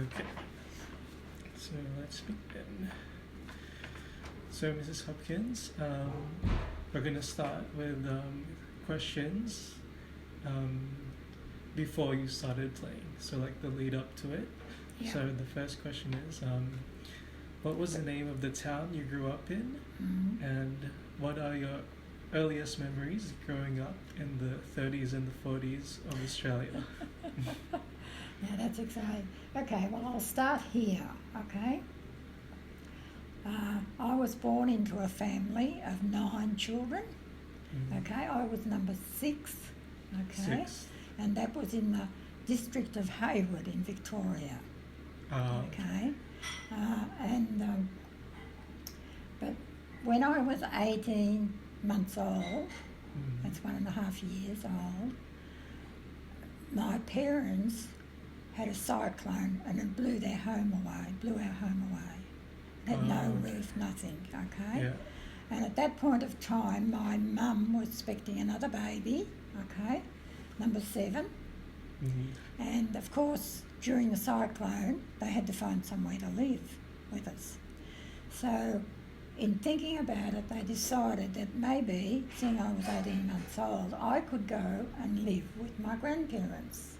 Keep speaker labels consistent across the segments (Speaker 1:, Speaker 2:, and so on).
Speaker 1: Okay. So let's begin. So Mrs. Hopkins, we're going to start with questions before you started playing. So like the lead up to it.
Speaker 2: Yeah.
Speaker 1: So the first question is, what was the name of the town you grew up in?
Speaker 2: Mm-hmm.
Speaker 1: And what are your earliest memories growing up in the 30s and the 40s of Australia?
Speaker 2: Yeah, that's exciting. Okay, well, I'll start here, okay? I was born into a family of 9 children, okay? I was number 6, okay?
Speaker 1: 6.
Speaker 2: And that was in the district of Heywood in Victoria, okay? But when I was 18 months old, that's 1.5 years old, my parents had a cyclone and it blew our home away. Had no roof, nothing, okay?
Speaker 1: Yeah.
Speaker 2: And at that point of time, my mum was expecting another baby, okay, number 7.
Speaker 1: Mm-hmm.
Speaker 2: And of course, during the cyclone, they had to find somewhere to live with us. So, in thinking about it, they decided that maybe, seeing I was 18 months old, I could go and live with my grandparents.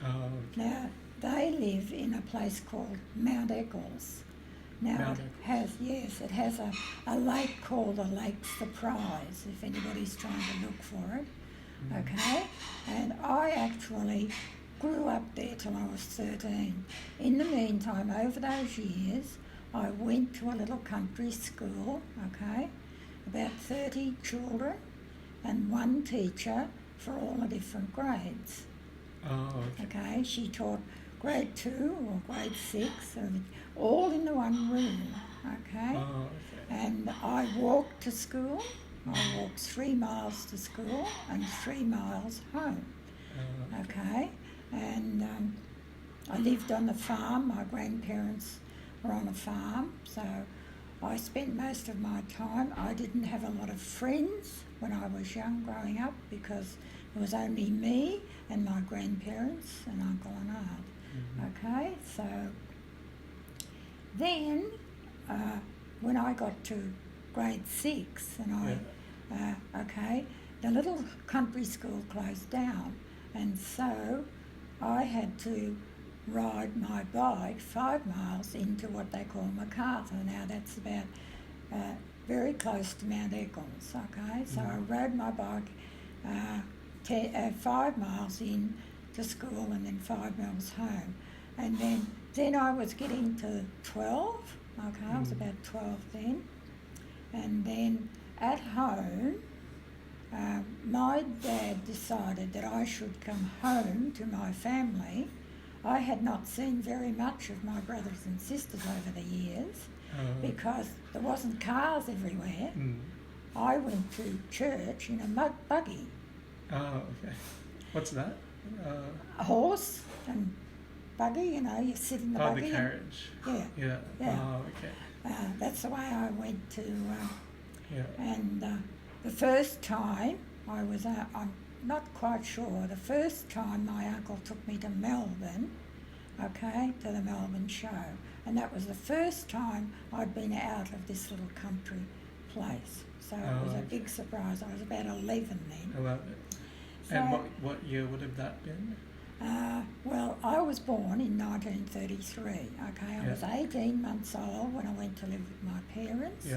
Speaker 1: Okay.
Speaker 2: Now, they live in a place called Mount Eccles. Now,
Speaker 1: Mount
Speaker 2: it has a lake called the Lake Surprise, if anybody's trying to look for it, okay? And I actually grew up there till I was 13. In the meantime, over those years, I went to a little country school, okay, about 30 children and 1 teacher for all the different grades. Okay, she taught grade 2 or grade 6, all in the one room, okay? And I walked to school. I walked 3 miles to school and 3 miles home, okay? And I lived on the farm. My grandparents were on a farm, so I spent most of my time. I didn't have a lot of friends when I was young growing up because it was only me and my grandparents and uncle and aunt. Okay, so then when I got to grade 6 and the little country school closed down, and so I had to ride my bike 5 miles into what they call MacArthur. Now that's about very close to Mount Eccles, okay? So I rode my bike 5 miles in to school and then 5 miles home. And then I was getting to 12, okay? I was about 12 then. And then at home, my dad decided that I should come home to my family. I had not seen very much of my brothers and sisters over the years because there wasn't cars everywhere. I went to church in a buggy.
Speaker 1: Oh, okay. What's that?
Speaker 2: A horse and buggy, you sit in the buggy.
Speaker 1: The carriage.
Speaker 2: Yeah.
Speaker 1: Oh, okay.
Speaker 2: That's the way I went to... And the first time I was... I'm not quite sure. The first time my uncle took me to Melbourne, okay, to the Melbourne show. And that was the first time I'd been out of this little country place. So it was a big surprise. I was about 11 then.
Speaker 1: 11.
Speaker 2: So,
Speaker 1: and what year would have that been?
Speaker 2: Well, I was born in 1933, okay? I was 18 months old when I went to live with my parents,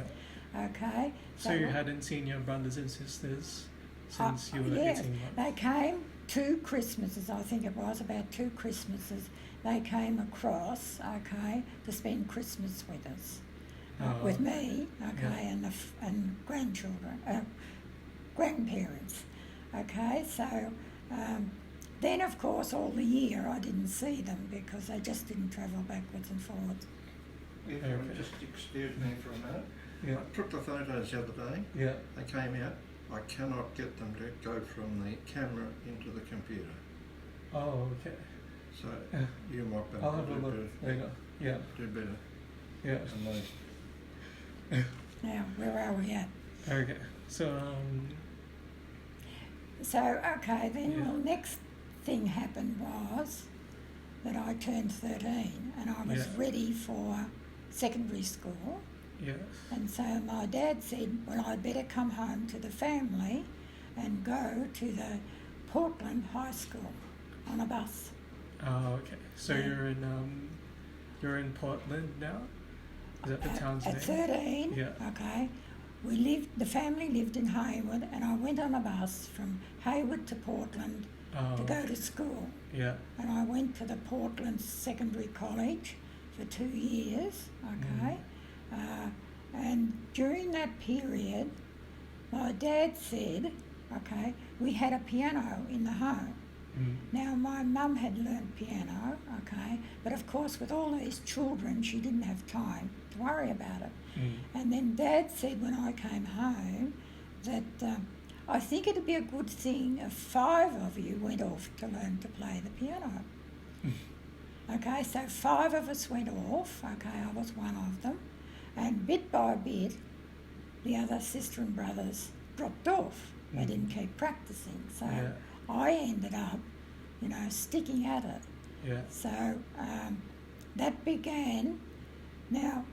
Speaker 2: okay?
Speaker 1: So you hadn't seen your brothers and sisters since you were 18 months?
Speaker 2: They came 2 Christmases, I think it was, about 2 Christmases. They came across, okay, to spend Christmas with us, with me, okay, and grandchildren, grandparents, okay? So then, of course, all the year I didn't see them because they just didn't travel backwards and forwards.
Speaker 3: If you would just excuse me for a minute. I took the photos the other day. They came out. I cannot get them to go from the camera into the computer.
Speaker 1: Oh, okay.
Speaker 3: So you might be
Speaker 1: I'll have a
Speaker 3: able
Speaker 1: look
Speaker 3: to
Speaker 1: later.
Speaker 3: do better.
Speaker 1: Yeah.
Speaker 2: Now, where are we at?
Speaker 1: Okay. So,
Speaker 2: okay, then the next thing happened was that I turned 13 and I was ready for secondary school.
Speaker 1: Yes.
Speaker 2: And so my dad said, well, I'd better come home to the family and go to the Portland High School on a bus.
Speaker 1: Oh, okay. So you're in Portland now? Is that the town's name?
Speaker 2: At 13, okay. The family lived in Heywood, and I went on a bus from Heywood to Portland to go to school.
Speaker 1: Yeah.
Speaker 2: And I went to the Portland Secondary College for 2 years, okay. And during that period, my dad said, okay, we had a piano in the home. Now, my mum had learnt piano, okay, but of course with all these children, she didn't have time to worry about it. And then Dad said when I came home that I think it'd be a good thing if 5 of you went off to learn to play the piano. Okay, so 5 of us went off, okay, I was one of them, and bit by bit, the other sister and brothers dropped off. They didn't keep practicing, so I ended up, sticking at it.
Speaker 1: Yeah.
Speaker 2: So that began. Now,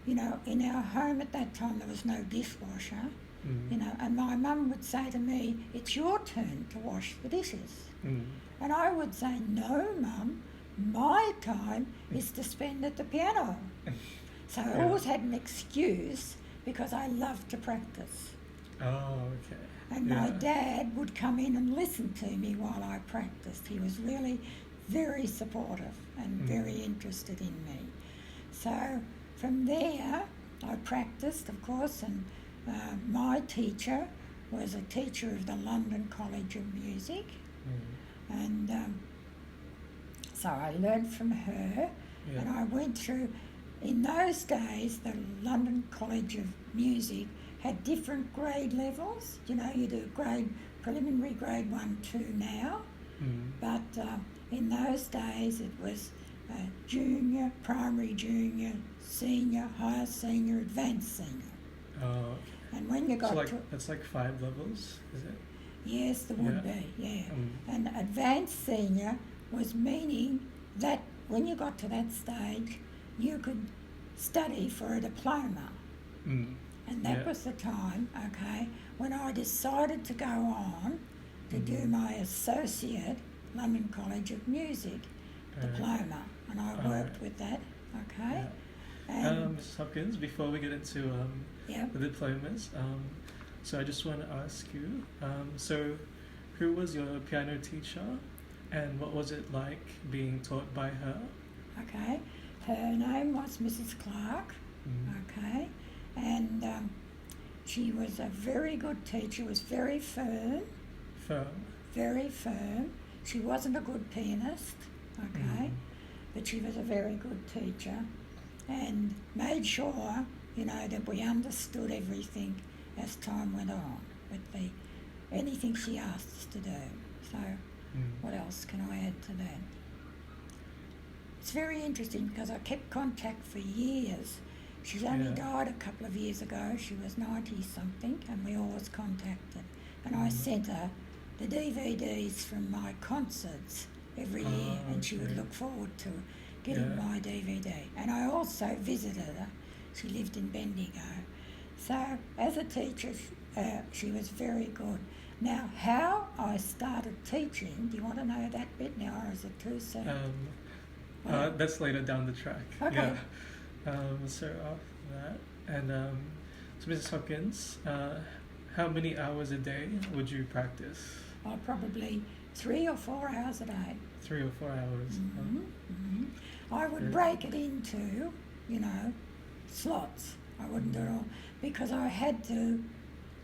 Speaker 2: in our home at that time there was no dishwasher, and my mum would say to me, it's your turn to wash the dishes. And I would say, no, Mum, my time is to spend at the piano. So I always had an excuse because I loved to practice.
Speaker 1: Oh, okay.
Speaker 2: And my dad would come in and listen to me while I practiced. He was really very supportive and very interested in me. So from there, I practiced, of course, and my teacher was a teacher of the London College of Music. And so I learned from her, and I went through, in those days, the London College of Music had different grade levels. You do preliminary grade 1, 2 now, but in those days it was junior, primary junior, senior, higher senior, advanced senior.
Speaker 1: Oh, okay.
Speaker 2: And when you got
Speaker 1: that's like 5 levels, is it?
Speaker 2: Yes, there would be, And advanced senior was meaning that when you got to that stage, you could study for a diploma. And that was the time, okay, when I decided to go on to do my associate London College of Music diploma, and I worked with that, okay. And
Speaker 1: Mrs. Hopkins, before we get into the diplomas, so I just want to ask you, so who was your piano teacher and what was it like being taught by her?
Speaker 2: Okay, her name was Mrs. Clark, okay, and she was a very good teacher, was very firm. Very firm. She wasn't a good pianist, okay, but she was a very good teacher and made sure, that we understood everything as time went on with anything she asked us to do. So what else can I add to that? It's very interesting because I kept contact for years. She's only died a couple of years ago. She was 90-something and we always contacted. And I sent her the DVDs from my concerts every year and she would look forward to getting my DVD. And I also visited her. She lived in Bendigo. So as a teacher, she was very good. Now, how I started teaching, do you want to know that bit now or is it too soon?
Speaker 1: That's later down the track.
Speaker 2: Okay.
Speaker 1: So after that, and so Mrs. Hopkins, how many hours a day would you practice?
Speaker 2: Oh, probably 3 or 4 hours a day.
Speaker 1: 3 or 4 hours.
Speaker 2: I would break it into, slots. I wouldn't do it all because I had to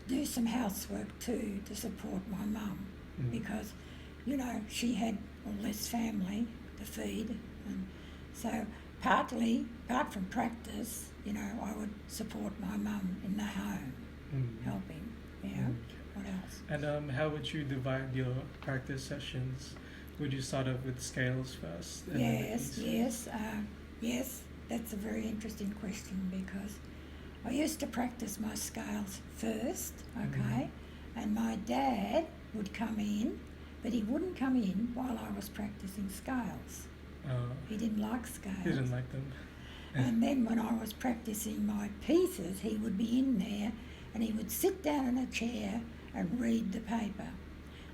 Speaker 2: do some housework too to support my mum because, she had all this family to feed, and so apart from practice, I would support my mum in the home, helping. What else?
Speaker 1: And how would you divide your practice sessions? Would you start off with scales first?
Speaker 2: Yes. That's a very interesting question because I used to practice my scales first, okay, and my dad would come in, but he wouldn't come in while I was practicing scales. didn't like scales.
Speaker 1: He didn't like them.
Speaker 2: And then when I was practicing my pieces, he would be in there and he would sit down in a chair and read the paper.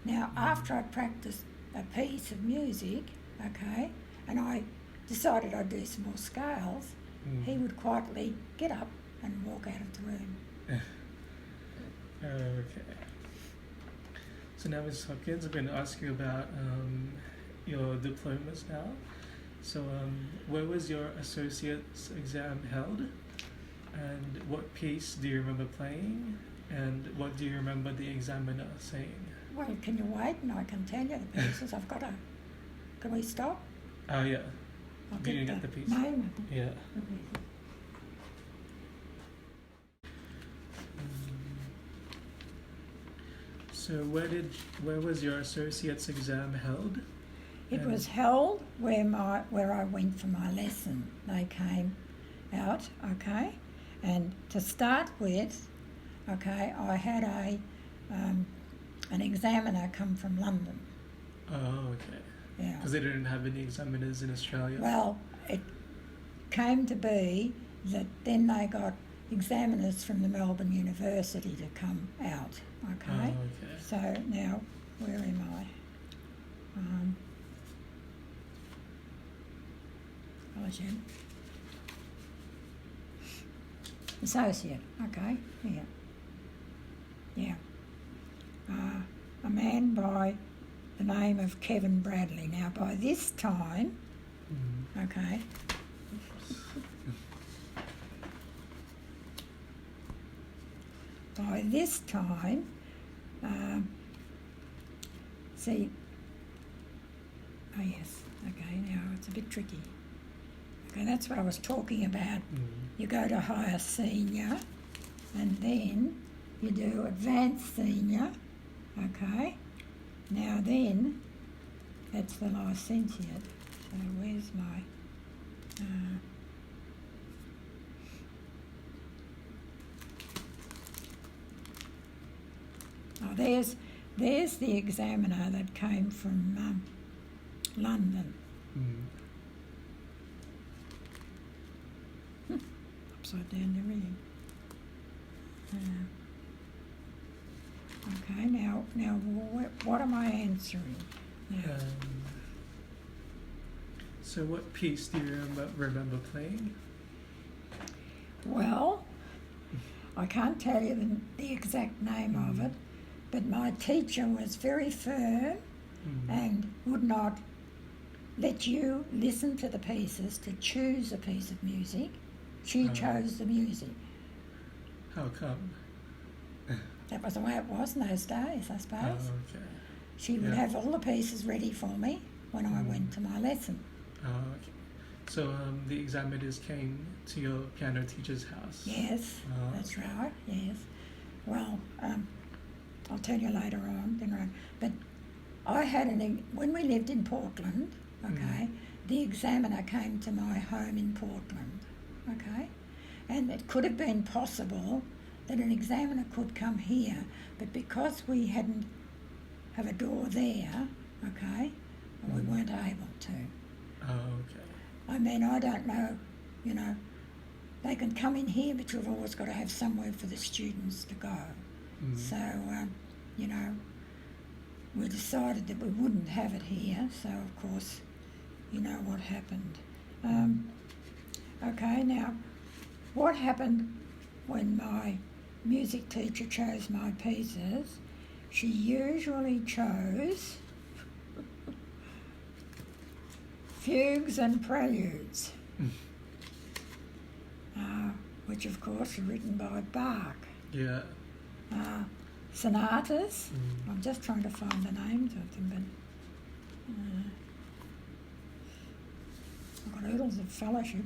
Speaker 2: Now, after I practiced a piece of music, okay, and I decided I'd do some more scales, he would quietly get up and walk out of the room.
Speaker 1: Okay. So now, Ms. Hopkins, I'm going to ask you about your diplomas now. So where was your associate's exam held? And what piece do you remember playing? And what do you remember the examiner saying?
Speaker 2: Well, can you wait and I can tell you the pieces? I've got to... Can we stop?
Speaker 1: Oh, yeah.
Speaker 2: I'll
Speaker 1: Can you get the piece?
Speaker 2: Name.
Speaker 1: Yeah. So where was your associate's exam held?
Speaker 2: It was held where I went for my lesson. They came out, okay, and to start with, okay, I had an examiner come from London.
Speaker 1: Oh, okay.
Speaker 2: Yeah.
Speaker 1: Because they didn't have any examiners in Australia.
Speaker 2: Well, it came to be that then they got examiners from the Melbourne University to come out, okay?
Speaker 1: Oh, okay.
Speaker 2: So now, where am I? Associate, okay, yeah. A man by the name of Kevin Bradley. Now, by this time, okay, by this time, see, oh yes, okay, now it's a bit tricky. Okay, that's what I was talking about. You go to higher senior and then you do advanced senior, okay. Now then, that's the licentiate. So where's my... there's the examiner that came from London. Upside down everything. Okay, now what am I answering now?
Speaker 1: So what piece do you remember playing?
Speaker 2: Well, I can't tell you the exact name of it, but my teacher was very firm and would not let you listen to the pieces to choose a piece of music. She chose the music.
Speaker 1: How come?
Speaker 2: That was the way it was in those days, I suppose.
Speaker 1: Oh, okay.
Speaker 2: She would have all the pieces ready for me when I went to my lesson.
Speaker 1: Oh, okay. So the examiners came to your piano teacher's house?
Speaker 2: Yes, that's right, yes. Well, I'll tell you later on. But I had when we lived in Portland, okay, the examiner came to my home in Portland, okay, and it could have been possible that an examiner could come here, but because we hadn't have a door there, okay, we weren't able to.
Speaker 1: Oh, okay.
Speaker 2: I mean, I don't know, they can come in here, but you've always got to have somewhere for the students to go. So, we decided that we wouldn't have it here, so of course, you know what happened. Okay, now, what happened when my music teacher chose my pieces? She usually chose fugues and preludes, which of course are written by Bach.
Speaker 1: Yeah.
Speaker 2: Sonatas. I'm just trying to find the names of them, but I've got oodles of fellowship.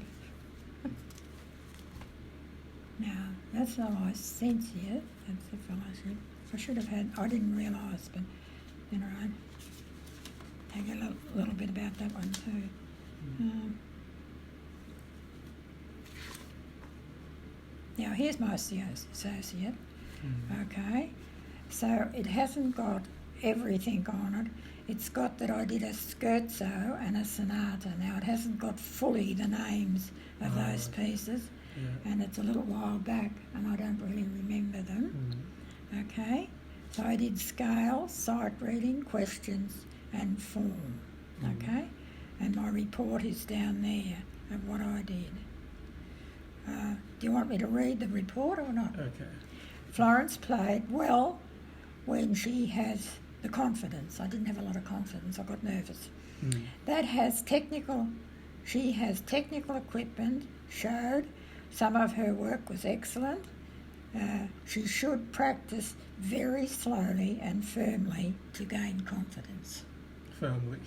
Speaker 2: Now, that's the licentiate, that's the fellowship. I should have had, I didn't realise, but I'd tell you a little bit about that one too. Now, here's my associate, okay? So it hasn't got everything on it. It's got that I did a scherzo and a sonata. Now, it hasn't got fully the names of those pieces, and it's a little while back, and I don't really remember them. Okay, so I did scale, sight reading, questions, and form. Okay, and my report is down there of what I did. Do you want me to read the report or not? Okay. Florence played well when she has the confidence. I didn't have a lot of confidence. I got nervous. She has technical equipment, showed some of her work was excellent. She should practice very slowly and firmly to gain confidence.
Speaker 1: Firmly.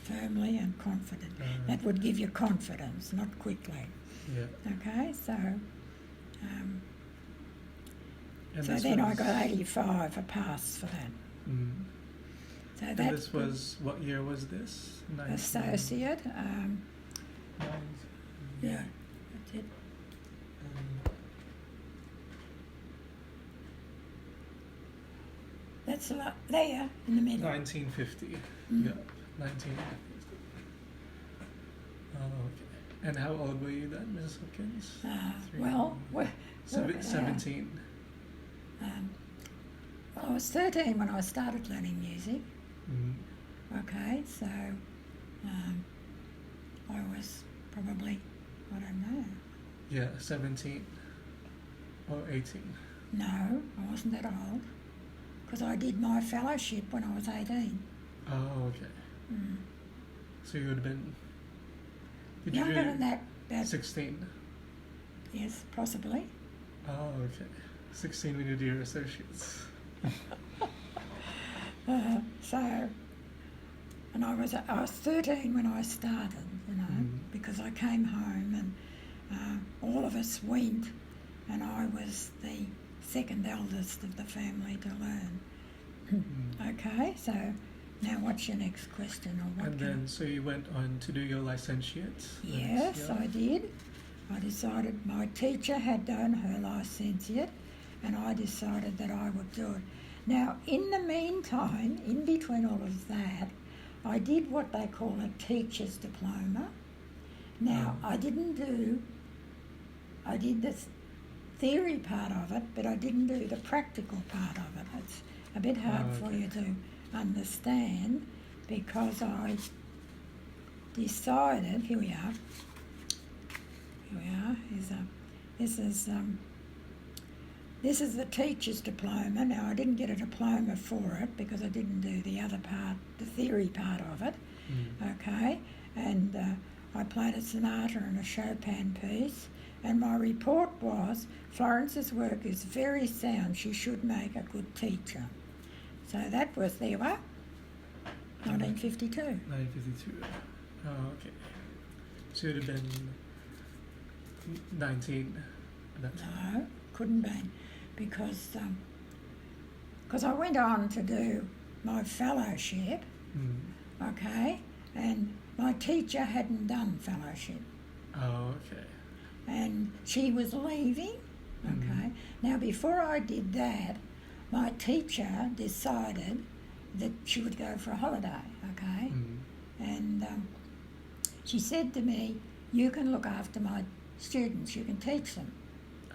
Speaker 2: Firmly and confident. That would give you confidence, not quickly.
Speaker 1: Yeah.
Speaker 2: Okay, so then I got 85, a pass for that. So
Speaker 1: and this was, what year was this?
Speaker 2: Associate. Yeah, that's it. That's a lot there in the middle.
Speaker 1: 1950. Yeah, 1950. Oh, okay. And how old were you then, Mrs. Hopkins? 17.
Speaker 2: I was 13 when I started learning music. Okay, so I was probably, I don't know.
Speaker 1: Yeah, 17 or 18.
Speaker 2: No, I wasn't that old, because I did my fellowship when I was 18.
Speaker 1: Oh, okay. So you would have been...
Speaker 2: Younger than that.
Speaker 1: 16?
Speaker 2: Yes, possibly.
Speaker 1: Oh, okay. 16 when you do your associates.
Speaker 2: And I was 13 when I started, you know, because I came home and all of us went, and I was the second eldest of the family to learn. Okay, so now what's your next question?
Speaker 1: And then, so you went on to do your licentiate?
Speaker 2: Yes, I did. I decided my teacher had done her licentiate, and I decided that I would do it. Now, in the meantime, in between all of that, I did what they call a teacher's diploma. Now, I did the theory part of it, but I didn't do the practical part of it. It's a bit hard for you to understand, because I decided, here we are, this is the teacher's diploma. Now, I didn't get a diploma for it because I didn't do the other part, the theory part of it, okay, and I played a sonata and a Chopin piece, and my report was, Florence's work is very sound, she should make a good teacher. So that was, there you are, 1952.
Speaker 1: 1952. Oh, okay. So you'd have been 19 at that time?
Speaker 2: No, couldn't be, because I went on to do my fellowship, okay, and my teacher hadn't done fellowship.
Speaker 1: Oh, okay.
Speaker 2: And she was leaving, okay. Now, before I did that, my teacher decided that she would go for a holiday, okay, and she said to me, you can look after my students, you can teach them.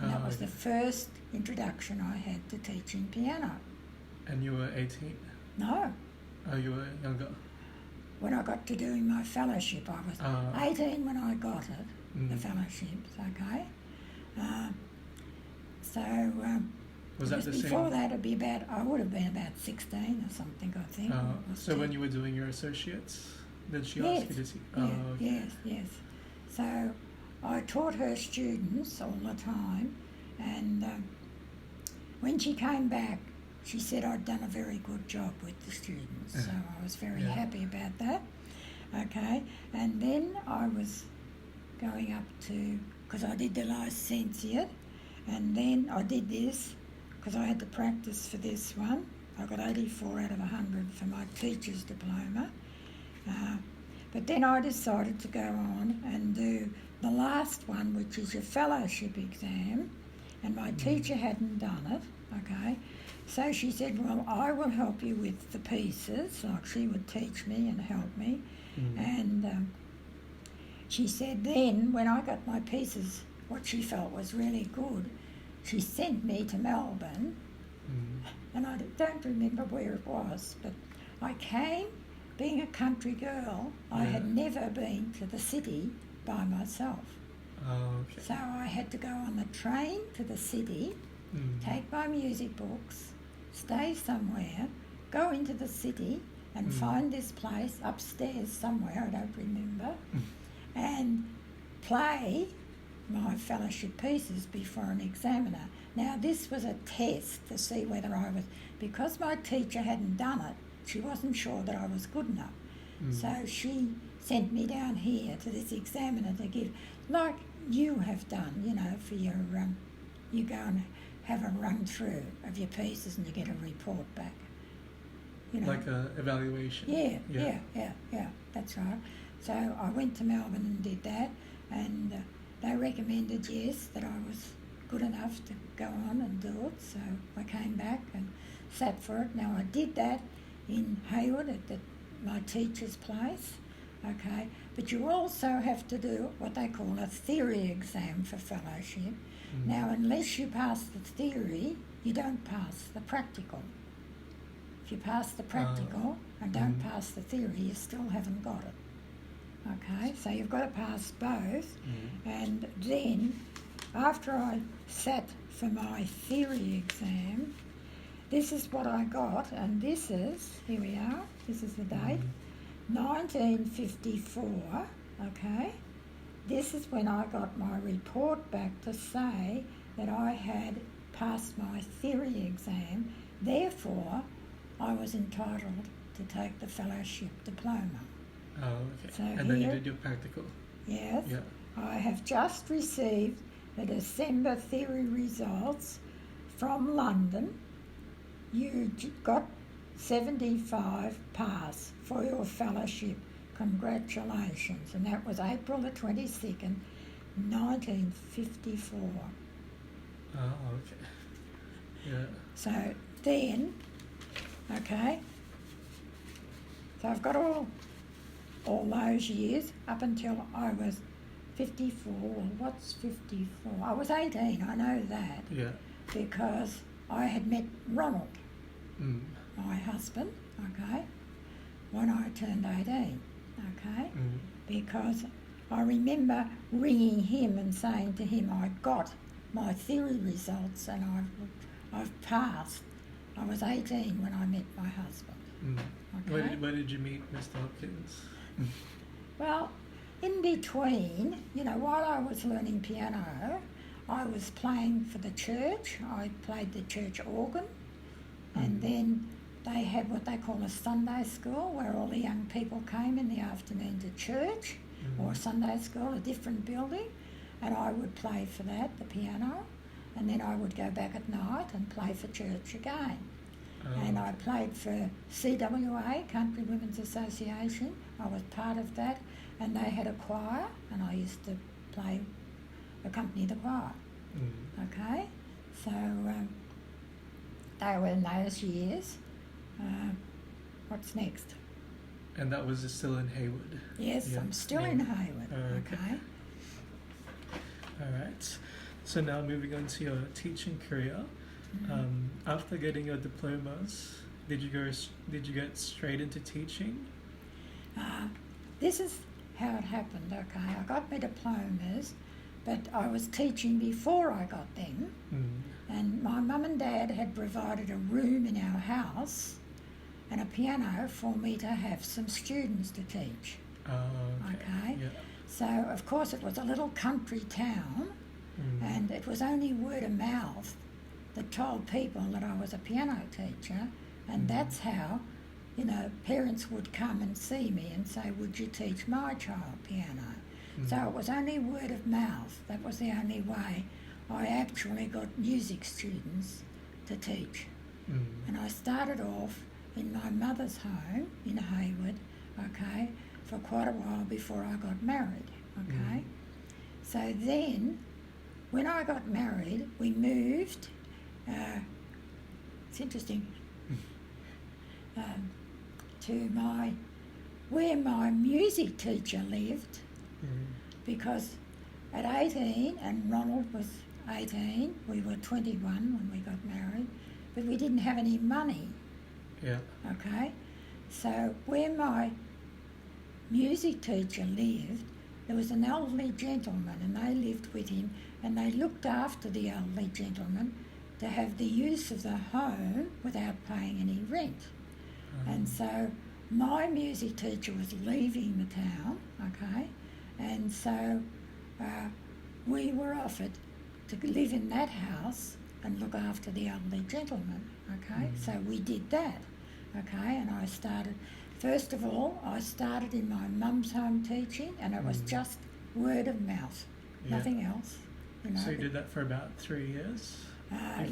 Speaker 2: And that was the first introduction I had to teaching piano.
Speaker 1: And you were 18?
Speaker 2: No.
Speaker 1: Oh, you were younger?
Speaker 2: When I got to doing my fellowship, I was 18 when I got it, the fellowships, okay?
Speaker 1: Was that the same?
Speaker 2: Before that, it'd be about, I would have been about 16 or something, I think.
Speaker 1: So when you were doing your associates, did she ask you to teach?
Speaker 2: Yes. So I taught her students all the time, and when she came back, she said I'd done a very good job with the students, so I was very happy about that. Okay, and then I was going up to, because I did the licentiate, and then I did this, because I had to practice for this one. I got 84 out of 100 for my teacher's diploma. But then I decided to go on and do the last one, which is your fellowship exam, and my teacher hadn't done it, okay? So she said, well, I will help you with the pieces, like she would teach me and help me. And she said then, when I got my pieces, what she felt was really good, she sent me to Melbourne, and I don't remember where it was, but I came, being a country girl, I had never been to the city by myself.
Speaker 1: Oh, okay.
Speaker 2: So I had to go on the train to the city, take my music books, stay somewhere, go into the city and find this place upstairs somewhere, I don't remember, and play my fellowship pieces before an examiner. Now this was a test to see whether I was, because my teacher hadn't done it, she wasn't sure that I was good enough. So she sent me down here to this examiner to give, like you have done, you know, for your, you go and have a run through of your pieces and you get a report back. You know.
Speaker 1: Like a evaluation.
Speaker 2: Yeah, that's right. So I went to Melbourne and did that, and they recommended, yes, that I was good enough to go on and do it, so I came back and sat for it. Now I did that in Heywood at my teacher's place, okay, but you also have to do what they call a theory exam for fellowship. Now unless you pass the theory, you don't pass the practical. If you pass the practical and don't pass the theory, you still haven't got it. Okay, so you've got to pass both. And then, after I sat for my theory exam, this is what I got, and this is, here we are, this is the date, 1954, okay? This is when I got my report back to say that I had passed my theory exam, therefore I was entitled to take the fellowship diploma.
Speaker 1: Oh, okay.
Speaker 2: So
Speaker 1: and then you did your practical.
Speaker 2: Yes.
Speaker 1: Yeah.
Speaker 2: I have just received the December theory results from London. You got 75 pass for your fellowship. Congratulations. And that was April the 22nd, 1954.
Speaker 1: Oh, okay. Yeah.
Speaker 2: So then, okay, so I've got all those years up until I was 54. Well, what's 54? I was 18, I know that.
Speaker 1: Yeah.
Speaker 2: Because I had met Ronald, my husband, okay, when I turned 18, okay, because I remember ringing him and saying to him, I got my theory results and I've passed. I was 18 when I met my husband. Okay?
Speaker 1: Where did you meet Mr. Hopkins?
Speaker 2: Well, in between, you know, while I was learning piano, I was playing for the church. I played the church organ, and then they had what they call a Sunday school where all the young people came in the afternoon to church, or Sunday school, a different building, and I would play for that, the piano, and then I would go back at night and play for church again. And I played for CWA, Country Women's Association. I was part of that, and they had a choir, and I used to accompany the choir. Okay, so they were in those years. What's next?
Speaker 1: And that was still in Heywood?
Speaker 2: Yes, yeah. I'm still in Heywood. Okay.
Speaker 1: All right. So now moving on to your teaching career. After getting your diplomas, did you get straight into teaching?
Speaker 2: This is how it happened. Okay, I got my diplomas, but I was teaching before I got them, and my mum and dad had provided a room in our house and a piano for me to have some students to teach. Okay. Yeah. So of course it was a little country town, and it was only word of mouth that told people that I was a piano teacher, and that's how, you know, parents would come and see me and say, would you teach my child piano? So it was only word of mouth. That was the only way I actually got music students to teach. And I started off in my mother's home in Heywood, okay, for quite a while before I got married, okay. So then, when I got married, we moved it's interesting, to where my music teacher lived, because at 18, and Ronald was 18, we were 21 when we got married, but we didn't have any money.
Speaker 1: Yeah.
Speaker 2: Okay, so where my music teacher lived, there was an elderly gentleman, and they lived with him, and they looked after the elderly gentleman to have the use of the home without paying any rent. And so my music teacher was leaving the town, okay, and so we were offered to live in that house and look after the elderly gentleman, okay. So we did that, okay, and I started, first of all, I started in my mum's home teaching, and it was just word of mouth, nothing else. You know.
Speaker 1: So you did that for about 3 years?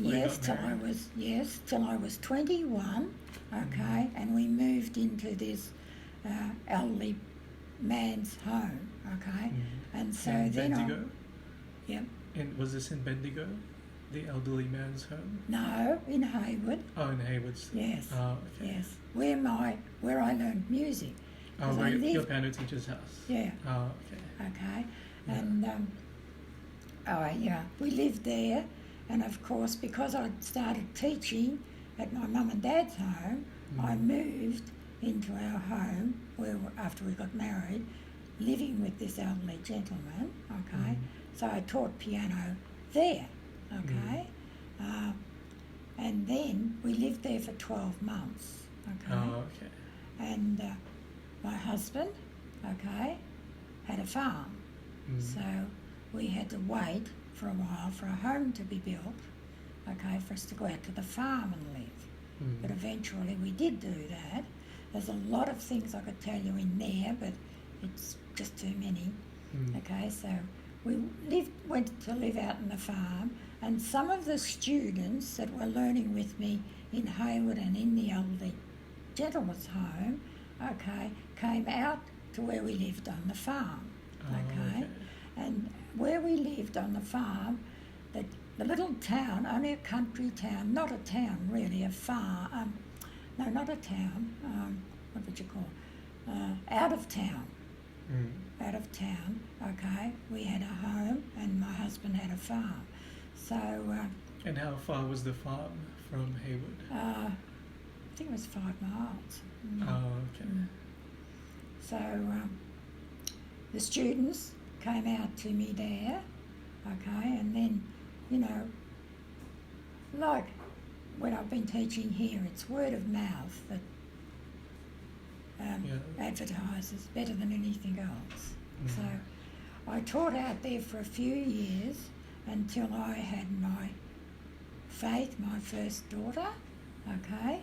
Speaker 2: Yes, till I was 21, okay, and we moved into this elderly man's home, okay, and so
Speaker 1: in
Speaker 2: then
Speaker 1: Bendigo?
Speaker 2: Yep.
Speaker 1: And was this in Bendigo, the elderly man's home?
Speaker 2: No, in Heywood.
Speaker 1: Oh, in Heywood.
Speaker 2: Yes.
Speaker 1: Oh, okay.
Speaker 2: Yes, where I learned music.
Speaker 1: Oh, where your piano teacher's house?
Speaker 2: Yeah.
Speaker 1: Oh, okay.
Speaker 2: Okay, and we lived there, and of course because I'd started teaching at my mum and dad's home, I moved into our home where after we got married, living with this elderly gentleman. Okay, so I taught piano there. Okay, and then we lived there for 12 months. Okay.
Speaker 1: Oh, okay.
Speaker 2: And my husband, okay, had a farm. So we had to wait for a while for a home to be built, okay, for us to go out to the farm and live. But eventually we did do that. There's a lot of things I could tell you in there, but it's just too many. Okay, so we went to live out in the farm, and some of the students that were learning with me in Heywood and in the elderly gentleman's home, okay, came out to where we lived on the farm. Okay. And where we lived on the farm, the little town, only a country town, not a town really, a farm, no, not a town, what would you call it? Out of town. Out of town, okay, we had a home and my husband had a farm. So...
Speaker 1: and how far was the farm from Heywood?
Speaker 2: I think it was 5 miles.
Speaker 1: Oh, okay.
Speaker 2: So the students came out to me there, okay, and then, you know, like when I've been teaching here, it's word of mouth that advertises better than anything else. So I taught out there for a few years until I had my Faith, my first daughter, okay.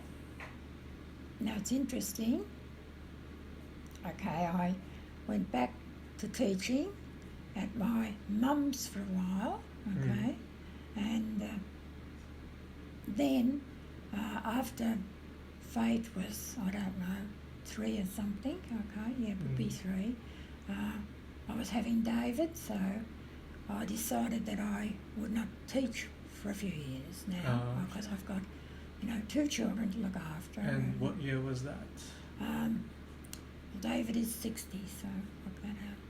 Speaker 2: Now it's interesting, okay, I went back to teaching at my mum's for a while, okay, and then after Faith was, I don't know, 3 or something, okay, yeah, it would be 3, I was having David, so I decided that I would not teach for a few years now because I've got, you know, 2 children to look after.
Speaker 1: And what year was that?
Speaker 2: David is 60, so work that out.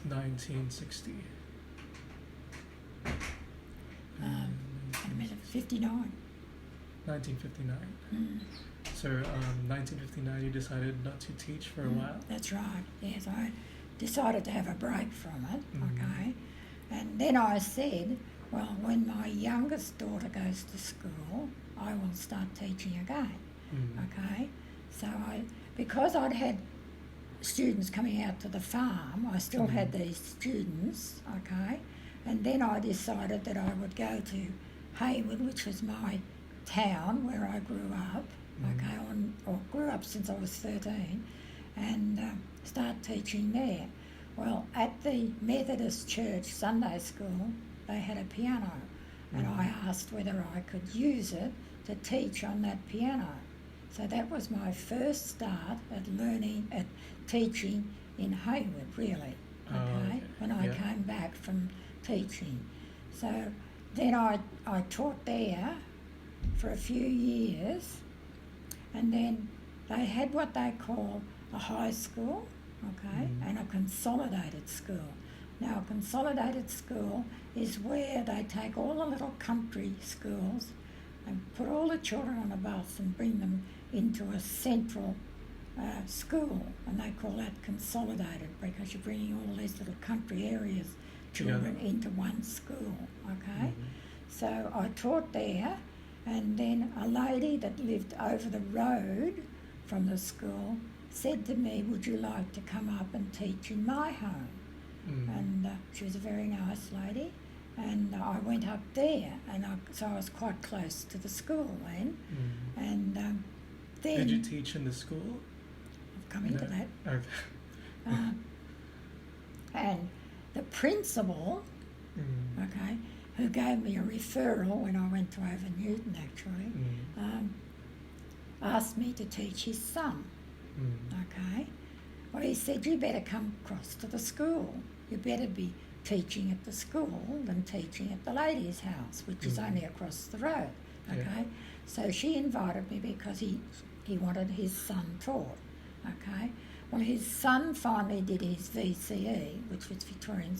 Speaker 1: 1960.
Speaker 2: Wait a minute, 59.
Speaker 1: 1959. So 1959 you decided not to teach for a while?
Speaker 2: That's right, yes. I decided to have a break from it, okay. And then I said, well, when my youngest daughter goes to school, I will start teaching again, okay. So because I'd had students coming out to the farm, I still had these students, okay. And then I decided that I would go to Heywood, which was my town where I grew up, okay, or grew up since I was 13, and start teaching there. Well, at the Methodist Church Sunday School, they had a piano, and I asked whether I could use it to teach on that piano. So that was my first start at learning, at teaching in Heywood, really, okay, when I came back from teaching. So then I taught there for a few years, and then they had what they call a high school, okay, and a consolidated school. Now, a consolidated school is where they take all the little country schools and put all the children on a bus and bring them into a central school, and they call that consolidated because you're bringing all these little country areas children into one school, okay? So I taught there, and then a lady that lived over the road from the school said to me, would you like to come up and teach in my home? And she was a very nice lady, and I went up there, and so I was quite close to the school then. And then...
Speaker 1: Did you teach in the school?
Speaker 2: I've come into that.
Speaker 1: Okay.
Speaker 2: And the principal, okay, who gave me a referral when I went to Overnewton actually, asked me to teach his son, okay. Well, he said, you better come across to the school. You better be teaching at the school than teaching at the lady's house, which is only across the road, okay. So she invited me because he wanted his son taught, okay. Well, his son finally did his VCE, which was Victorian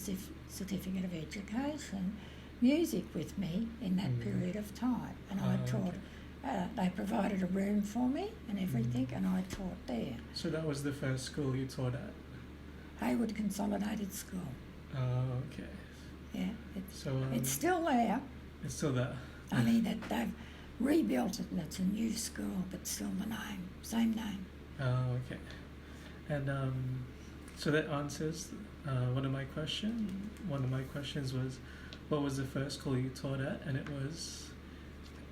Speaker 2: Certificate of Education, music with me in that period of time. And I taught, they provided a room for me and everything, and I taught there.
Speaker 1: So that was the first school you taught at?
Speaker 2: Heywood Consolidated School.
Speaker 1: Oh, okay.
Speaker 2: Yeah, it's still there.
Speaker 1: It's still there?
Speaker 2: Only that they've rebuilt it and it's a new school, but still the name, same name.
Speaker 1: Oh, okay. And so that answers one of my questions. One of my questions was, what was the first school you taught at? And it was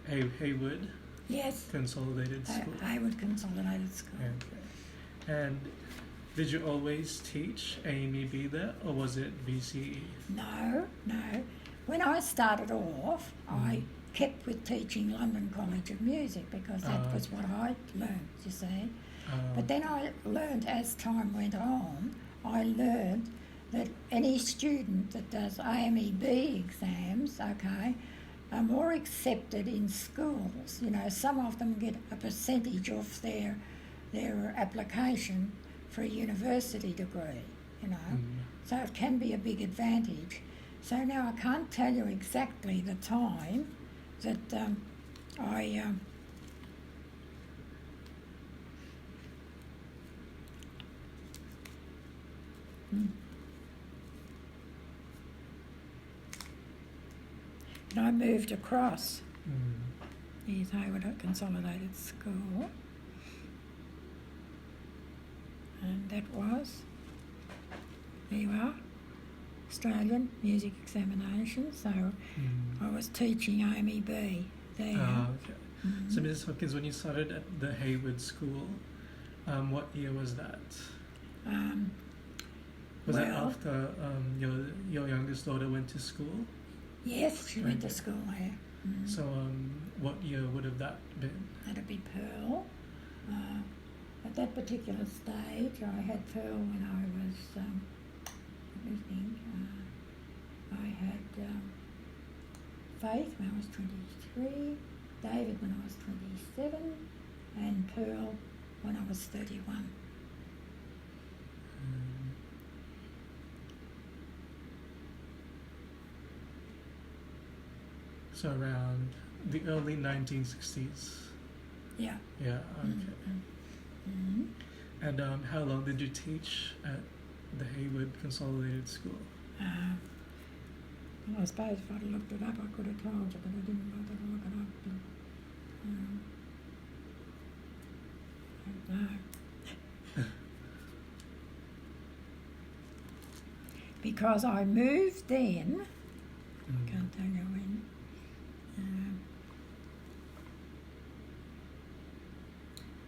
Speaker 1: Heywood Consolidated School.
Speaker 2: Heywood Consolidated School.
Speaker 1: Okay. And did you always teach AMEB there, or was it BCE?
Speaker 2: No. When I started off, I kept with teaching London College of Music because that was what I learned, you see. But then I learned as time went on, I learned that any student that does AMEB exams, okay, are more accepted in schools. You know, some of them get a percentage off their application for a university degree, you know. So it can be a big advantage. So now I can't tell you exactly the time that I moved across. Here's Heywood Consolidated School. And that was, there you are, Australian Music Examination. So I was teaching AMEB there.
Speaker 1: Okay. So Mrs. Hopkins, when you started at the Heywood School, what year was that? Was that after your youngest daughter went to school?
Speaker 2: Yes, she went to school there.
Speaker 1: So what year would have that been?
Speaker 2: That'd be Pearl. At that particular stage, I had Pearl when I was, let me think, I had Faith when I was 23, David when I was 27, and Pearl when I was 31.
Speaker 1: So around the early 1960s?
Speaker 2: Yeah.
Speaker 1: Yeah, okay. And how long did you teach at the Heywood Consolidated School?
Speaker 2: Well, I suppose if I'd looked it up, I could have told you, but I didn't bother to look it up. I don't know. Because I moved then, I can't tell you when.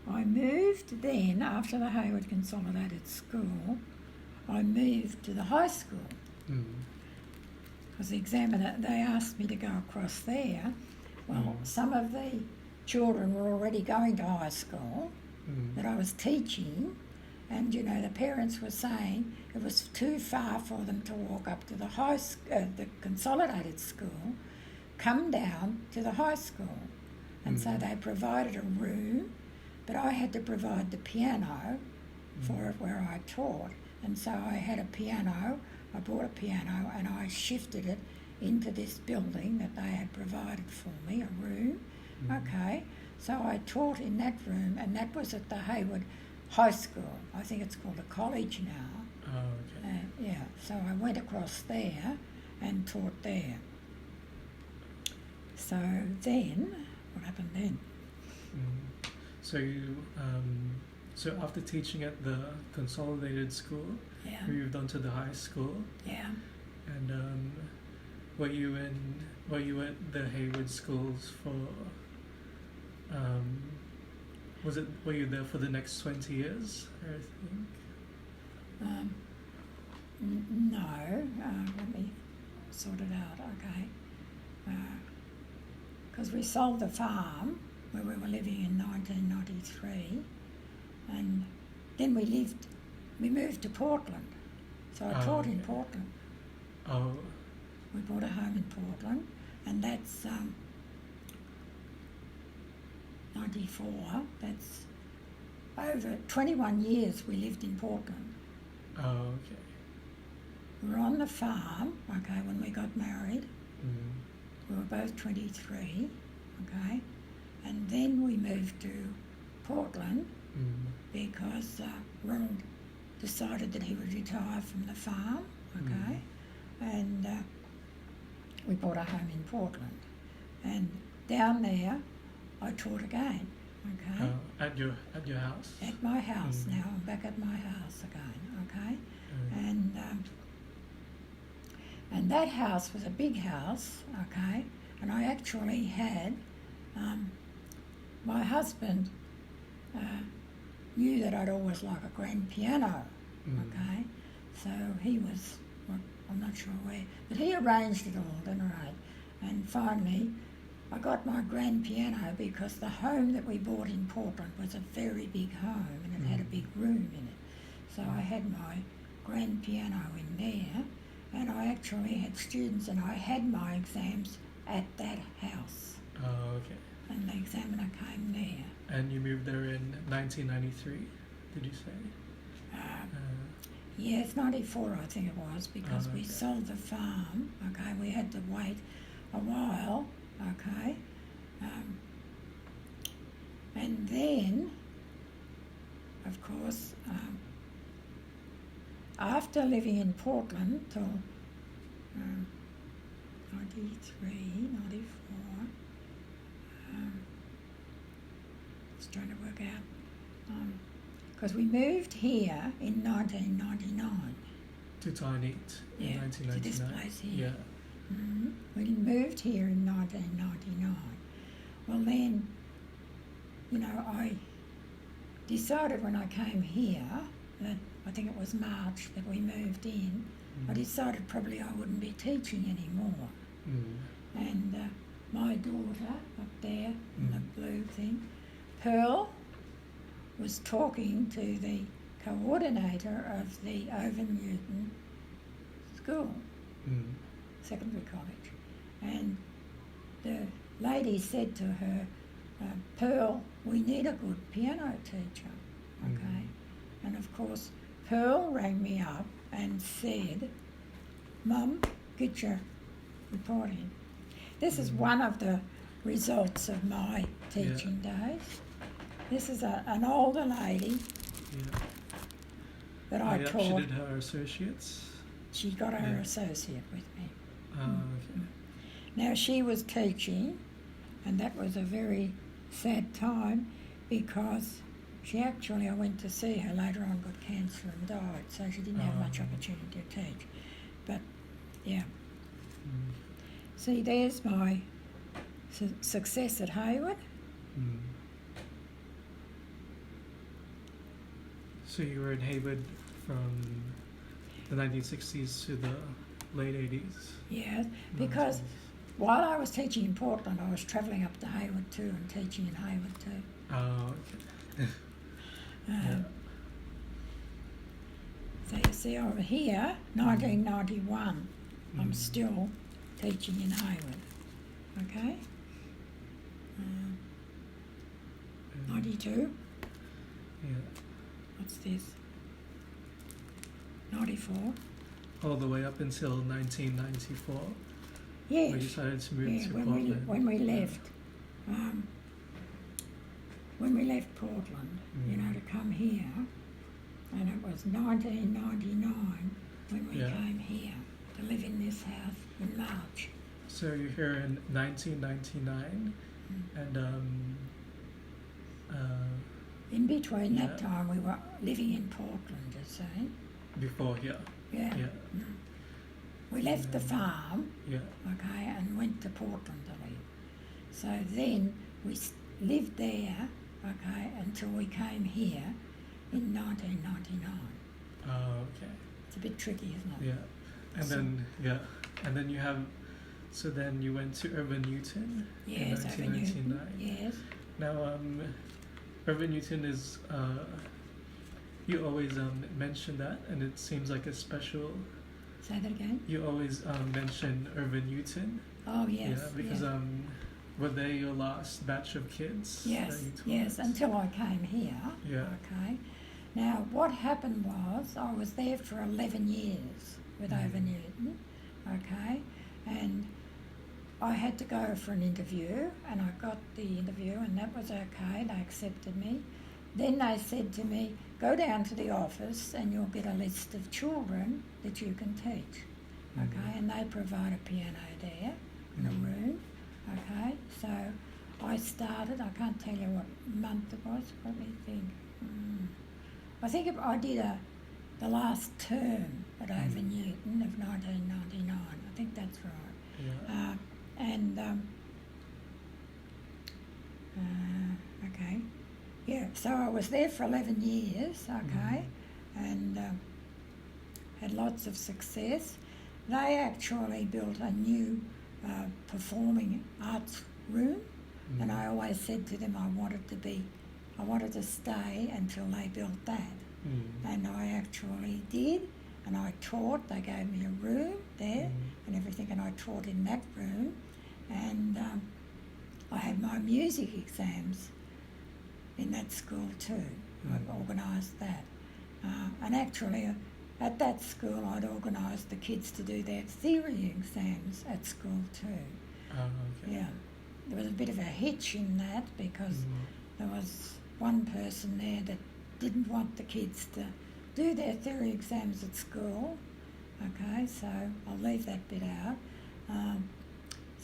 Speaker 2: I moved then, after the Heywood Consolidated School, I moved to the high school. Because the examiner, they asked me to go across there. Well, some of the children were already going to high school that I was teaching, And, you know, the parents were saying it was too far for them to walk up to the the Consolidated School, come down to the high school. And so they provided a room, but I had to provide the piano for it where I taught. And so I had a piano, I bought a piano and I shifted it into this building that they had provided for me, a room. Okay, so I taught in that room, and that was at the Heywood High School. I think it's called a college now.
Speaker 1: Oh, okay.
Speaker 2: Yeah, so I went across there and taught there. So then, what happened then?
Speaker 1: So you, so after teaching at the Consolidated School, you moved on to the high school.
Speaker 2: Yeah.
Speaker 1: And were you at the Heywood schools for? Were you there for the next 20 years? I think.
Speaker 2: No. Let me sort it out. Okay. Because we sold the farm where we were living in 1993, and then we moved to Portland. So I taught in Portland.
Speaker 1: Oh.
Speaker 2: We bought a home in Portland, and that's 94. That's over 21 years we lived in Portland.
Speaker 1: Oh, okay.
Speaker 2: We were on the farm, okay, when we got married. We were both 23, okay, and then we moved to Portland because Ronald decided that he would retire from the farm, okay, and we bought a home in Portland, and down there I taught again, okay.
Speaker 1: At your house?
Speaker 2: At my house now. I'm back at my house again, okay, and that house was a big house, okay, and I actually had, my husband knew that I'd always liked a grand piano, okay, so he was, well, I'm not sure where, but he arranged it all, didn't he? And finally I got my grand piano because the home that we bought in Portland was a very big home and it had a big room in it, so I had my grand piano in there. And I actually had students, and I had my exams at that house.
Speaker 1: Oh, okay.
Speaker 2: And the examiner came there.
Speaker 1: And you moved there in 1993, did you say?
Speaker 2: Yes, 94 I think it was, because we sold the farm, okay, we had to wait a while, okay. And then, of course, after living in Portland till 93, 94, I was trying to work out, because we moved here in 1999.
Speaker 1: To Tyneat in 1999?
Speaker 2: To this place here.
Speaker 1: Yeah.
Speaker 2: We moved here in 1999. Well then, you know, I decided when I came here that I think it was March that we moved in. I decided probably I wouldn't be teaching anymore. And my daughter up there in the blue thing, Pearl, was talking to the coordinator of the Overnewton School, secondary college, and the lady said to her, Pearl, we need a good piano teacher, okay? And of course, Pearl rang me up and said, Mum, get your report in. This is one of the results of my teaching days. This is an older lady that I taught.
Speaker 1: She did her associates?
Speaker 2: She got her associate with me.
Speaker 1: Okay.
Speaker 2: Now she was teaching, and that was a very sad time because she actually, I went to see her later on, got cancer and died, so she didn't have much opportunity to teach. But, yeah. See, there's my success at Heywood.
Speaker 1: So you were in Heywood from the 1960s to the late 80s?
Speaker 2: Yeah, because while I was teaching in Portland, I was travelling up to Heywood too and teaching in Heywood too.
Speaker 1: Oh, okay.
Speaker 2: So you see over here, 1991, I'm still teaching in Heywood. Okay? 92.
Speaker 1: Yeah.
Speaker 2: What's this? 94.
Speaker 1: All the way up until 1994.
Speaker 2: Yes.
Speaker 1: Where you decided to move to
Speaker 2: when
Speaker 1: Portland.
Speaker 2: when we left, Portland, you know, to come here, and it was 1999 when we came here to live in this house in March.
Speaker 1: So you're here in 1999, and
Speaker 2: in between that time we were living in Portland, you see.
Speaker 1: Before here.
Speaker 2: Yeah. We left the farm,
Speaker 1: yeah,
Speaker 2: okay, and went to Portland to live. So then we lived there, okay, until we came here in 1999.
Speaker 1: Oh, okay.
Speaker 2: It's a bit tricky, isn't it?
Speaker 1: Yeah, and then you have, so then you went to Overnewton in 1999.
Speaker 2: Yes.
Speaker 1: Now, Overnewton is, you always mention that, and it seems like a special.
Speaker 2: Say that again.
Speaker 1: You always mention Overnewton.
Speaker 2: Oh yes.
Speaker 1: Yeah, because were they your last batch of kids?
Speaker 2: Yes, until I came here.
Speaker 1: Yeah.
Speaker 2: Okay. Now, what happened was I was there for 11 years with Overnewton. Okay, and I had to go for an interview, and I got the interview, and that was okay. They accepted me. Then they said to me, go down to the office and you'll get a list of children that you can teach. Okay, and they provide a piano there in a room. Okay, so I started, I can't tell you what month it was, let me think. I think I did the last term at Overnewton of 1999. I think that's right.
Speaker 1: Yeah.
Speaker 2: Okay. Yeah, so I was there for 11 years, okay, and had lots of success. They actually built a new performing arts room, and I always said to them I wanted to stay until they built that. And I actually did, and I taught. They gave me a room there and everything, and I taught in that room, and I had my music exams in that school too. I've organised that. And actually at that school I'd organised the kids to do their theory exams at school too.
Speaker 1: Oh, okay.
Speaker 2: Yeah. There was a bit of a hitch in that because there was one person there that didn't want the kids to do their theory exams at school. Okay, so I'll leave that bit out.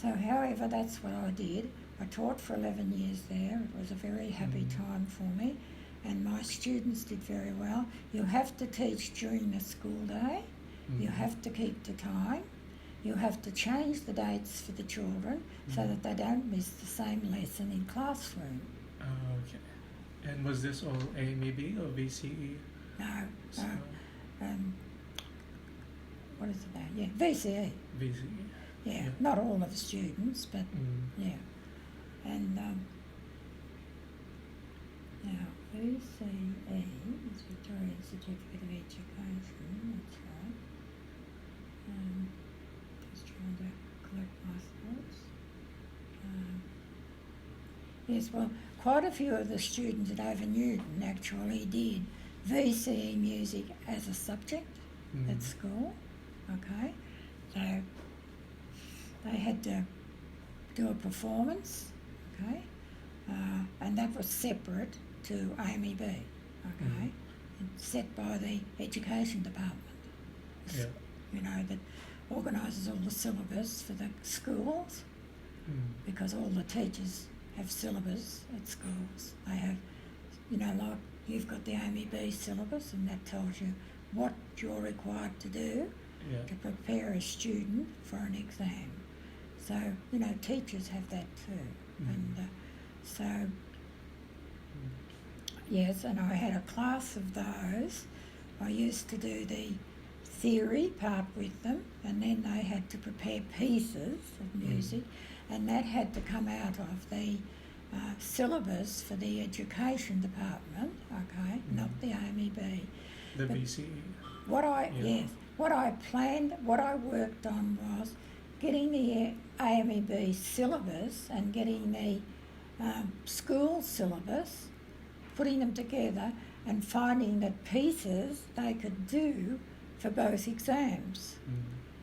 Speaker 2: However, that's what I did. I taught for 11 years there. It was a very happy time for me, and my students did very well. You have to teach during the school day. You have to keep to time. You have to change the dates for the children so that they don't miss the same lesson in classroom.
Speaker 1: Oh, okay. And was this all AMEB or VCE?
Speaker 2: No. What is it now? Yeah, VCE.
Speaker 1: VCE.
Speaker 2: Yeah, not all of the students, but yeah. And now VCE is Victorian Certificate of Education, that's right. Just trying to collect my thoughts. Yes, well, quite a few of the students at Overnewton actually did VCE music as a subject at school, okay? So they had to do a performance, okay? And that was separate to AMEB, okay? And set by the Education Department, you know, that organises all the syllabus for the schools because all the teachers have syllabus at schools. They have, you know, like you've got the AMEB syllabus and that tells you what you're required to do to prepare a student for an exam. So, you know, teachers have that too. And yes, and I had a class of those. I used to do the theory part with them, and then they had to prepare pieces of music, and that had to come out of the syllabus for the Education Department, okay, not the AMEB.
Speaker 1: The VCE.
Speaker 2: what I planned, what I worked on was getting the AMEB syllabus and getting the school syllabus, putting them together and finding the pieces they could do for both exams.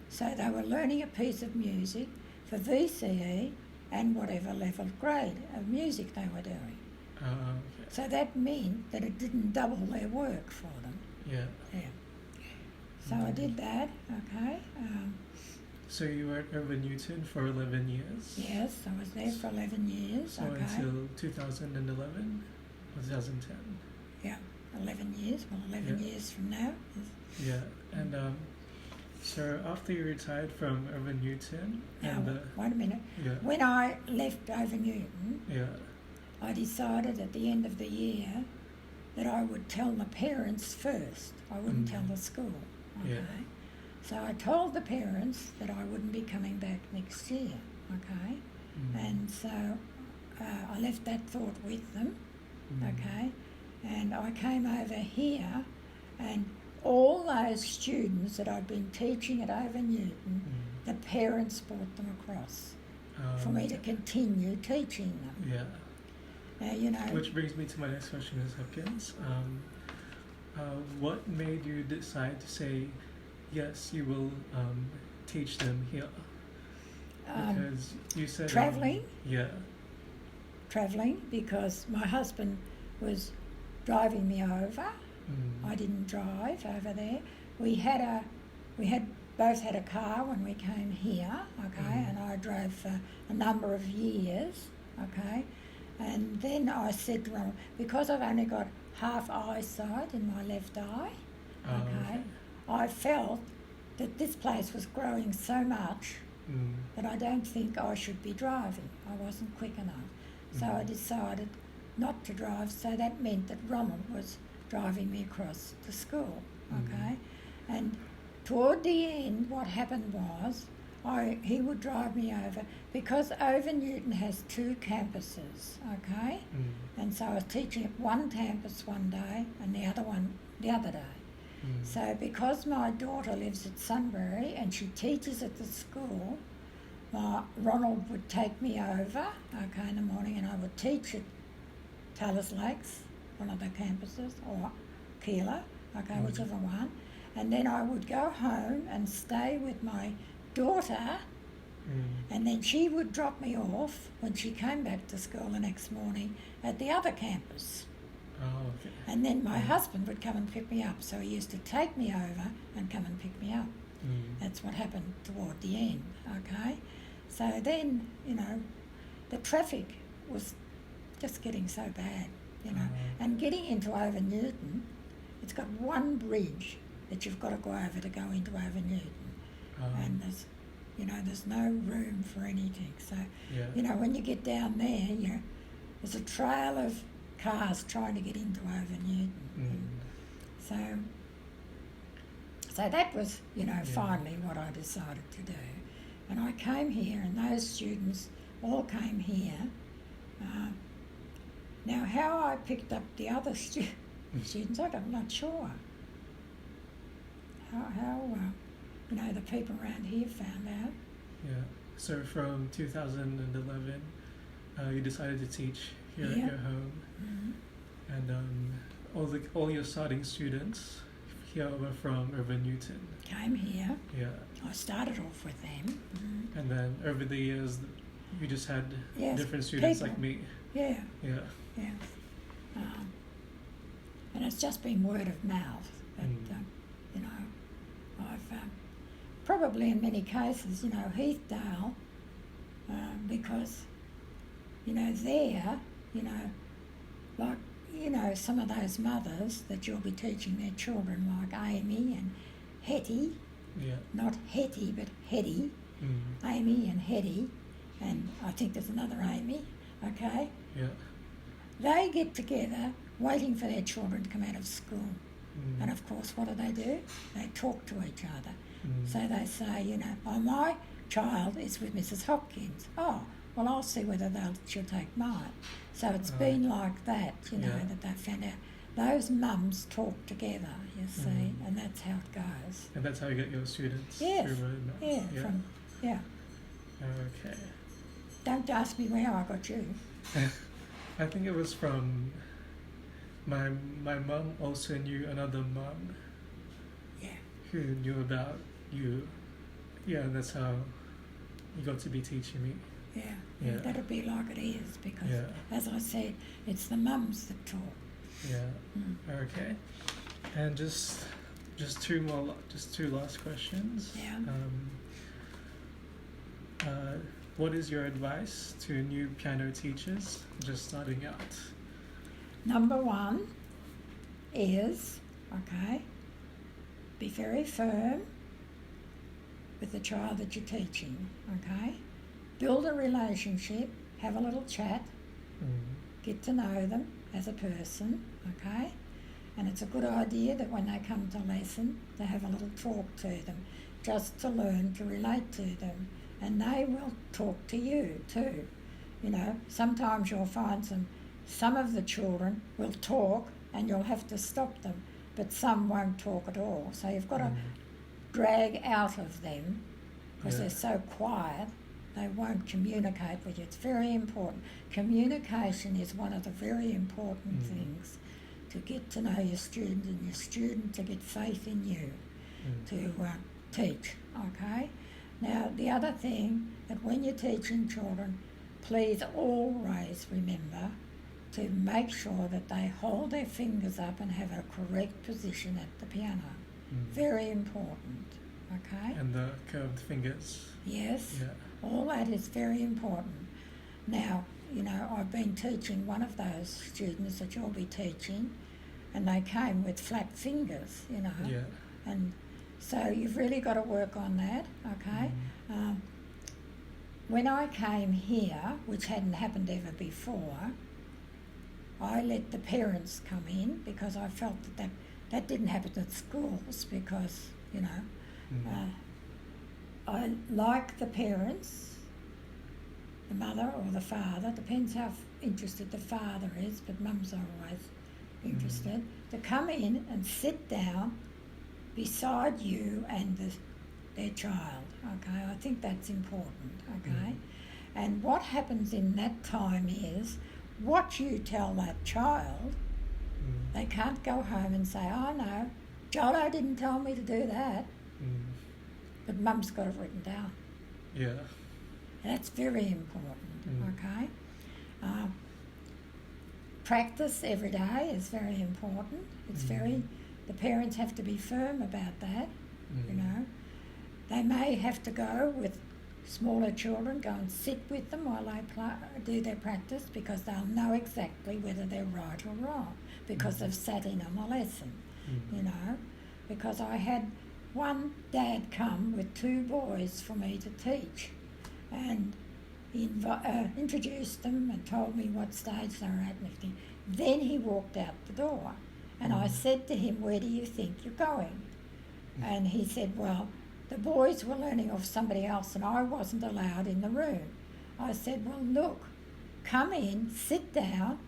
Speaker 2: So they were learning a piece of music for VCE and whatever level grade of music they were doing. So that meant that it didn't double their work for them. Yeah. So I did that, okay.
Speaker 1: So you were at Overnewton for 11 years?
Speaker 2: Yes, I was there for 11 years,
Speaker 1: so until 2011 or 2010?
Speaker 2: Yeah, 11 years, 11 years from now.
Speaker 1: Yeah, and so after you retired from Overnewton...
Speaker 2: Wait a minute.
Speaker 1: Yeah.
Speaker 2: When I left Overnewton, I decided at the end of the year that I would tell the parents first. I wouldn't tell the school, okay? So I told the parents that I wouldn't be coming back next year, okay? And so I left that thought with them, okay? And I came over here, and all those students that I'd been teaching at Overnewton, the parents brought them across for me to continue teaching them.
Speaker 1: Yeah.
Speaker 2: Now, you know...
Speaker 1: Which brings me to my next question, Ms. Hopkins. What made you decide to say, yes, you will teach them here? Because you said...
Speaker 2: Travelling.
Speaker 1: Travelling,
Speaker 2: because my husband was driving me over. I didn't drive over there. We both had a car when we came here, okay, and I drove for a number of years, okay. And then I said to Ronald, because I've only got half eyesight in my left eye, okay, I felt that this place was growing so much that I don't think I should be driving. I wasn't quick enough. So I decided not to drive, so that meant that Ronald was driving me across to school, okay? And toward the end, what happened was he would drive me over, because Overnewton has 2 campuses, okay? And so I was teaching at one campus one day and the other one the other day. So because my daughter lives at Sunbury and she teaches at the school, Ronald would take me over, okay, in the morning, and I would teach at Taylor's Lakes, one of the campuses, or Keeler, okay, whichever one. And then I would go home and stay with my daughter, and then she would drop me off when she came back to school the next morning at the other campus. And then my husband would come and pick me up, so he used to take me over and come and pick me up. That's what happened toward the end, okay? So then, you know, the traffic was just getting so bad, you know. And getting into Overnewton, it's got one bridge that you've got to go over to go into Overnewton. And there's no room for anything. So, you know, when you get down there, there's a trail of cars trying to get into Overnewton. So that was, finally what I decided to do. And I came here, and those students all came here. Now, how I picked up the other students, I'm not sure. How the people around here found out.
Speaker 1: Yeah. So from 2011, you decided to teach here at your home, and all your starting students here were from Overnewton.
Speaker 2: Came here.
Speaker 1: Yeah.
Speaker 2: I started off with them.
Speaker 1: And then over the years, you just had different students people. Like me.
Speaker 2: Yeah.
Speaker 1: Yeah.
Speaker 2: Yeah. And it's just been word of mouth. But, I've probably in many cases, Heathdale, because, there, like, some of those mothers that you'll be teaching their children, like Amy and Hetty, not Hetty, but Hetty, Amy and Hetty, and I think there's another Amy, okay?
Speaker 1: Yeah.
Speaker 2: They get together waiting for their children to come out of school. And of course, what do? They talk to each other. So they say, my child is with Mrs. Hopkins. Oh, well, I'll see whether she'll take mine. So it's been like that, that they found out. those mums talk together, you see, and that's how it goes.
Speaker 1: And that's how you get your students
Speaker 2: Yes.
Speaker 1: through word of mouth?
Speaker 2: Yeah.
Speaker 1: Okay.
Speaker 2: Don't ask me where I got you.
Speaker 1: I think it was from my mum also knew another mum who knew about you. Yeah, and that's how you got to be teaching me.
Speaker 2: Yeah. That'd be like it is because, as I said, it's the mums that talk.
Speaker 1: Yeah. Okay. And just two last questions.
Speaker 2: Yeah.
Speaker 1: What is your advice to new piano teachers just starting out?
Speaker 2: Number one is, be very firm with the child that you're teaching, Build a relationship, have a little chat, get to know them as a person, And it's a good idea that when they come to lesson, to have a little talk to them, just to learn to relate to them. And they will talk to you too. You know, sometimes you'll find some of the children will talk and you'll have to stop them, but some won't talk at all. So you've got to drag out of them because they're so quiet, they won't communicate with you. It's very important. Communication is one of the very important things to get to know your student and your student to get faith in you to teach, Now, the other thing, that when you're teaching children, please always remember to make sure that they hold their fingers up and have a correct position at the piano. Very important,
Speaker 1: And the curved fingers.
Speaker 2: Yes,
Speaker 1: Yeah.
Speaker 2: all that is very important. Now, you know, I've been teaching one of those students that you'll be teaching, and they came with flat fingers, you know.
Speaker 1: Yeah.
Speaker 2: And so you've really got to work on that, When I came here, which hadn't happened ever before, I let the parents come in because I felt that didn't happen at schools because, you know, I like the parents, the mother or the father, depends how interested the father is, but mums are always interested, to come in and sit down beside you and their child, I think that's important, And what happens in that time is, what you tell that child, they can't go home and say, oh no, Jolo didn't tell me to do that, but mum's got it written down.
Speaker 1: Yeah.
Speaker 2: That's very important, Practice every day is very important. It's the parents have to be firm about that, you know. They may have to go with smaller children, go and sit with them while they do their practice because they'll know exactly whether they're right or wrong because they've sat in on the lesson, you know. Because I had one dad come with two boys for me to teach and he introduced them and told me what stage they were at and everything. Then he walked out the door and I said to him, where do you think you're going? And he said, well, the boys were learning off somebody else and I wasn't allowed in the room. I said, well, look, come in, sit down.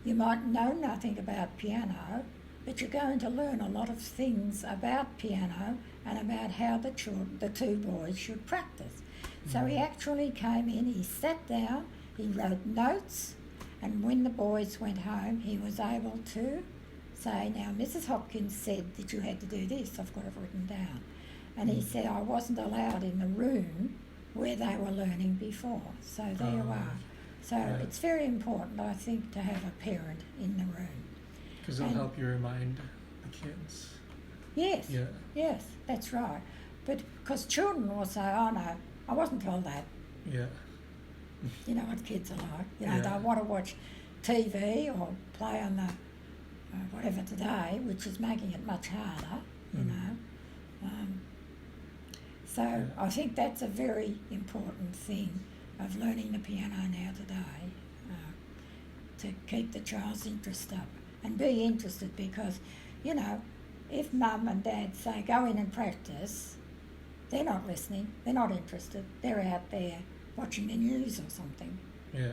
Speaker 2: You might know nothing about piano, but you're going to learn a lot of things about piano and about how the two boys should practice. So he actually came in, he sat down, he wrote notes, and when the boys went home, he was able to say, now, Mrs. Hopkins said that you had to do this, I've got it written down. And he said, I wasn't allowed in the room where they were learning before. So there you are. So it's very important, I think, to have a parent in the room.
Speaker 1: Because it'll help you remind the kids.
Speaker 2: Yes, yes, that's right. But because children will say, oh no, I wasn't told that.
Speaker 1: Yeah.
Speaker 2: You know what kids are like. You know, they want to watch TV or play on the whatever today, which is making it much harder, you know. So I think that's a very important thing of learning the piano now today, to keep the child's interest up. And be interested because, you know, if mum and dad say go in and practice, they're not listening, they're not interested, they're out there watching the news or something.
Speaker 1: Yeah.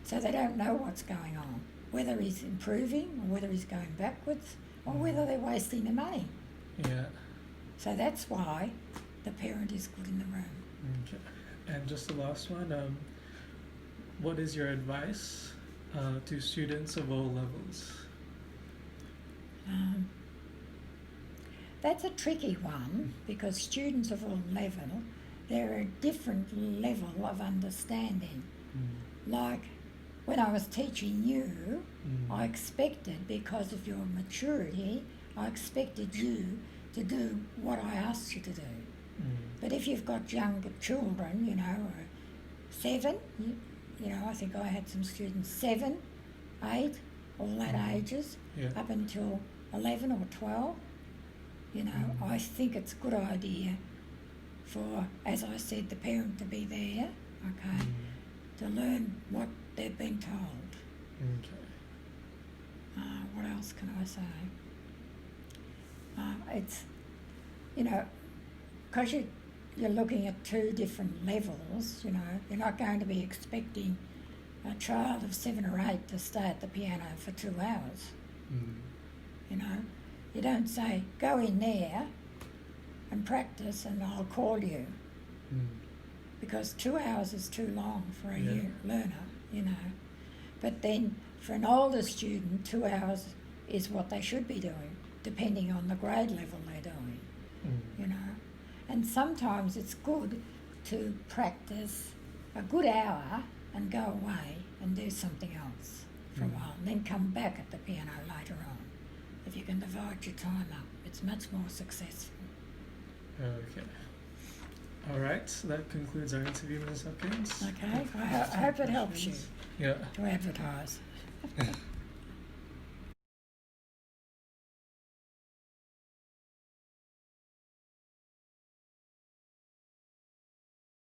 Speaker 2: So they don't know what's going on, whether he's improving or whether he's going backwards or whether they're wasting their money.
Speaker 1: Yeah.
Speaker 2: So that's why the parent is good in the room.
Speaker 1: Okay. And just the last one, what is your advice to students of all levels?
Speaker 2: That's a tricky one because students of all level, they're a different level of understanding. Like when I was teaching you, I expected, because of your maturity, I expected you to do what I asked you to do. But if you've got younger children, you know, 7, you know, I think I had some students 7, 8, all that ages, up until 11 or 12. You know, I think it's a good idea for, as I said, the parent to be there, okay, to learn what they've been told.
Speaker 1: Okay.
Speaker 2: What else can I say? It's, you know, because you're looking at 2 different levels, you know, you're not going to be expecting a child of 7 or 8 to stay at the piano for 2 hours. You know, you don't say, go in there and practice and I'll call you. Because 2 hours is too long for a learner, you know. But then for an older student, 2 hours is what they should be doing, depending on the grade level they're doing, you know. And sometimes it's good to practice a good hour and go away and do something else for a while, and then come back at the piano later on. If you can divide your time up, it's much more successful.
Speaker 1: Okay. All right, so that concludes our interview, Ms. Hopkins.
Speaker 2: Okay, I hope it helps you
Speaker 1: Yeah.
Speaker 2: to advertise.